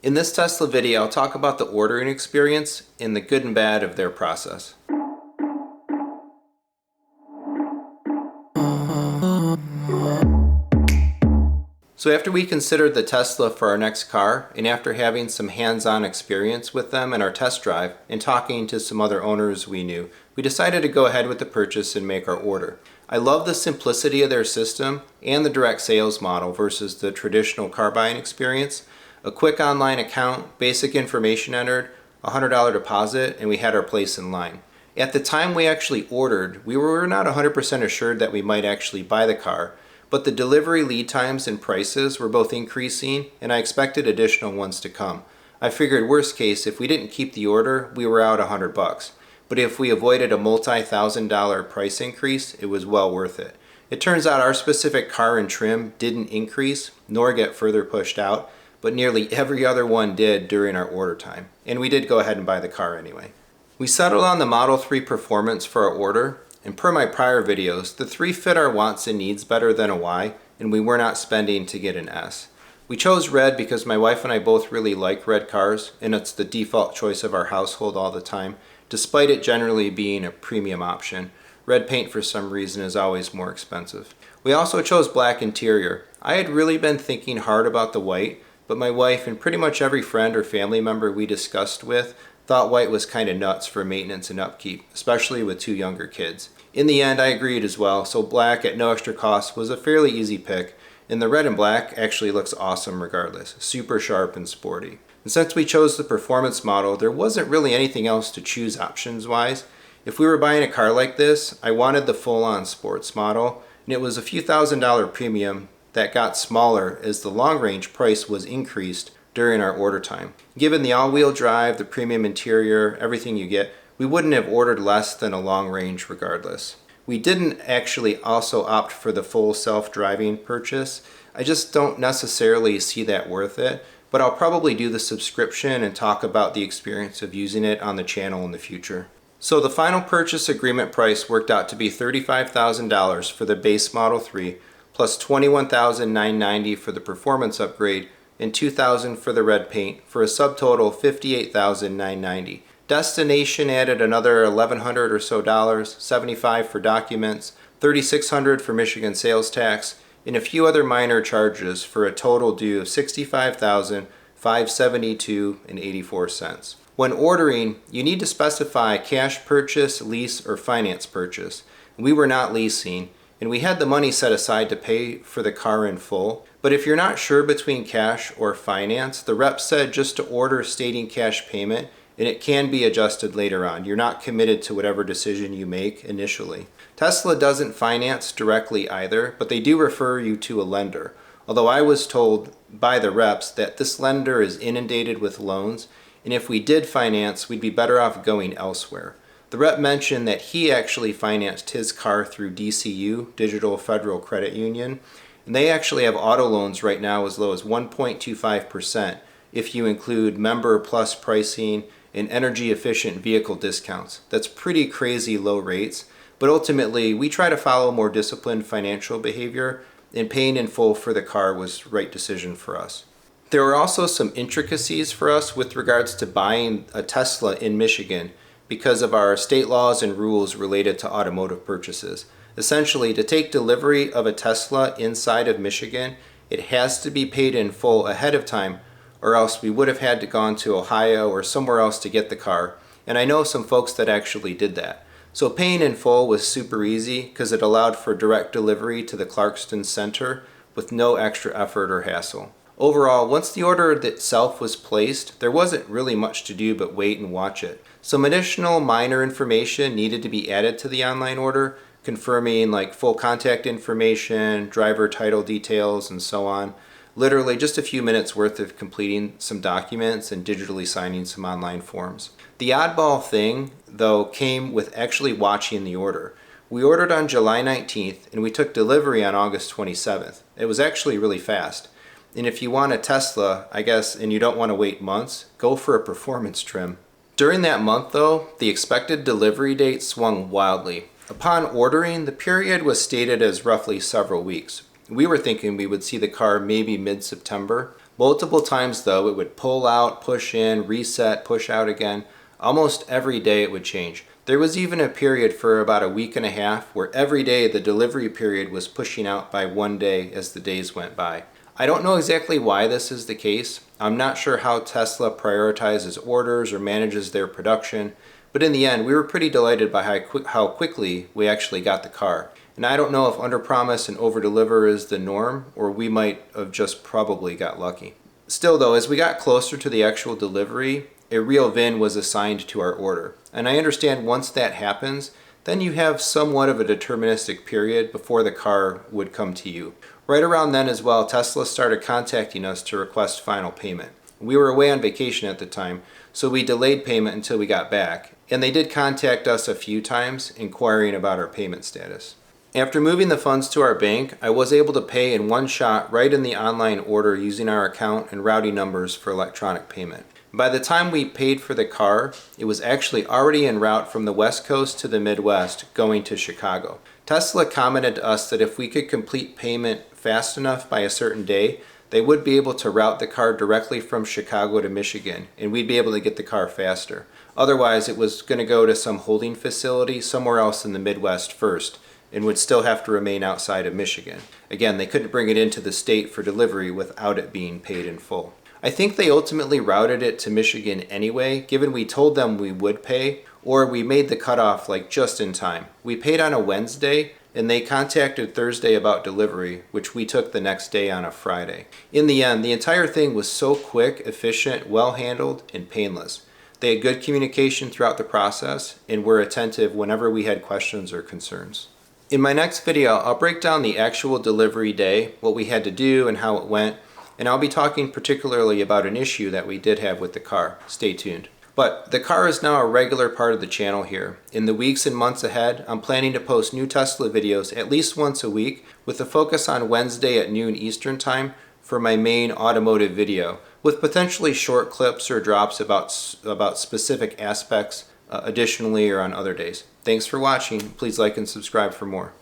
In this Tesla video, I'll talk about the ordering experience and the good and bad of their process. So after we considered the Tesla for our next car, and after having some hands-on experience with them in our test drive, and talking to some other owners we knew, we decided to go ahead with the purchase and make our order. I love the simplicity of their system and the direct sales model versus the traditional car buying experience. A quick online account, basic information entered, a $100 deposit, and we had our place in line. At the time we actually ordered, we were not 100% assured that we might actually buy the car, but the delivery lead times and prices were both increasing, and I expected additional ones to come. I figured worst case, if we didn't keep the order, we were out $100. But if we avoided a multi-$1,000 price increase, it was well worth it. It turns out our specific car and trim didn't increase, nor get further pushed out, but nearly every other one did during our order time. And we did go ahead and buy the car anyway. We settled on the Model 3 Performance for our order, and per my prior videos, the 3 fit our wants and needs better than a Y, and we were not spending to get an S. We chose red because my wife and I both really like red cars, and it's the default choice of our household all the time, despite it generally being a premium option. Red paint for some reason is always more expensive. We also chose black interior. I had really been thinking hard about the white, but my wife and pretty much every friend or family member we discussed with thought white was kind of nuts for maintenance and upkeep, especially with 2 younger kids. In the end, I agreed as well, so black at no extra cost was a fairly easy pick, and the red and black actually looks awesome regardless, super sharp and sporty. And since we chose the performance model, there wasn't really anything else to choose options-wise. If we were buying a car like this, I wanted the full-on sports model, and it was a few $1,000 premium that got smaller as the long-range price was increased during our order time. Given the all-wheel drive, the premium interior, everything you get, we wouldn't have ordered less than a long range regardless. We didn't actually also opt for the full self-driving purchase. I just don't necessarily see that worth it, but I'll probably do the subscription and talk about the experience of using it on the channel in the future. So the final purchase agreement price worked out to be $35,000 for the base Model 3, plus $21,990 for the performance upgrade, and $2,000 for the red paint, for a subtotal of $58,990. Destination added another $1,100 or so, $75 for documents, $3,600 for Michigan sales tax, and a few other minor charges for a total due of $65,572.84. When ordering, you need to specify cash purchase, lease, or finance purchase. We were not leasing, and we had the money set aside to pay for the car in full. But if you're not sure between cash or finance, the rep said just to order stating cash payment, and it can be adjusted later on. You're not committed to whatever decision you make initially. Tesla doesn't finance directly either, but they do refer you to a lender. Although I was told by the reps that this lender is inundated with loans, and if we did finance, we'd be better off going elsewhere. The rep mentioned that he actually financed his car through DCU, Digital Federal Credit Union, and they actually have auto loans right now as low as 1.25% if you include member plus pricing and energy efficient vehicle discounts. That's pretty crazy low rates, but ultimately we try to follow more disciplined financial behavior, and paying in full for the car was the right decision for us. There were also some intricacies for us with regards to buying a Tesla in Michigan because of our state laws and rules related to automotive purchases. Essentially, to take delivery of a Tesla inside of Michigan, it has to be paid in full ahead of time, or else we would have had to gone to Ohio or somewhere else to get the car. And I know some folks that actually did that. So paying in full was super easy because it allowed for direct delivery to the Clarkston Center with no extra effort or hassle. Overall, once the order itself was placed, there wasn't really much to do but wait and watch it. Some additional minor information needed to be added to the online order, confirming like full contact information, driver title details, and so on. Literally just a few minutes worth of completing some documents and digitally signing some online forms. The oddball thing, though, came with actually watching the order. We ordered on July 19th and we took delivery on August 27th. It was actually really fast. And if you want a Tesla, I guess, and you don't want to wait months, go for a performance trim. During that month though, the expected delivery date swung wildly. Upon ordering, the period was stated as roughly several weeks. We were thinking we would see the car maybe mid-September. Multiple times though, it would pull out, push in, reset, push out again. Almost every day it would change. There was even a period for about a week and a half where every day the delivery period was pushing out by 1 day as the days went by. I don't know exactly why this is the case. I'm not sure how Tesla prioritizes orders or manages their production, but in the end we were pretty delighted by how quickly we actually got the car. And I don't know if underpromise and overdeliver is the norm, or we might have just probably got lucky. Still though, as we got closer to the actual delivery, a real VIN was assigned to our order. And I understand once that happens, then you have somewhat of a deterministic period before the car would come to you. Right around then as well, Tesla started contacting us to request final payment. We were away on vacation at the time, so we delayed payment until we got back. And they did contact us a few times, inquiring about our payment status. After moving the funds to our bank, I was able to pay in one shot right in the online order using our account and routing numbers for electronic payment. By the time we paid for the car, it was actually already en route from the West Coast to the Midwest going to Chicago. Tesla commented to us that if we could complete payment fast enough by a certain day, they would be able to route the car directly from Chicago to Michigan, and we'd be able to get the car faster. Otherwise, it was going to go to some holding facility somewhere else in the Midwest first, and would still have to remain outside of Michigan. Again, they couldn't bring it into the state for delivery without it being paid in full. I think they ultimately routed it to Michigan anyway, given we told them we would pay, or we made the cutoff like just in time. We paid on a Wednesday, and they contacted Thursday about delivery, which we took the next day on a Friday. In the end, the entire thing was so quick, efficient, well handled, and painless. They had good communication throughout the process, and were attentive whenever we had questions or concerns. In my next video, I'll break down the actual delivery day, what we had to do and how it went, and I'll be talking particularly about an issue that we did have with the car. Stay tuned. But the car is now a regular part of the channel here. In the weeks and months ahead, I'm planning to post new Tesla videos at least once a week, with a focus on Wednesday at noon Eastern Time for my main automotive video, with potentially short clips or drops about specific aspects additionally or on other days. Thanks for watching. Please like and subscribe for more.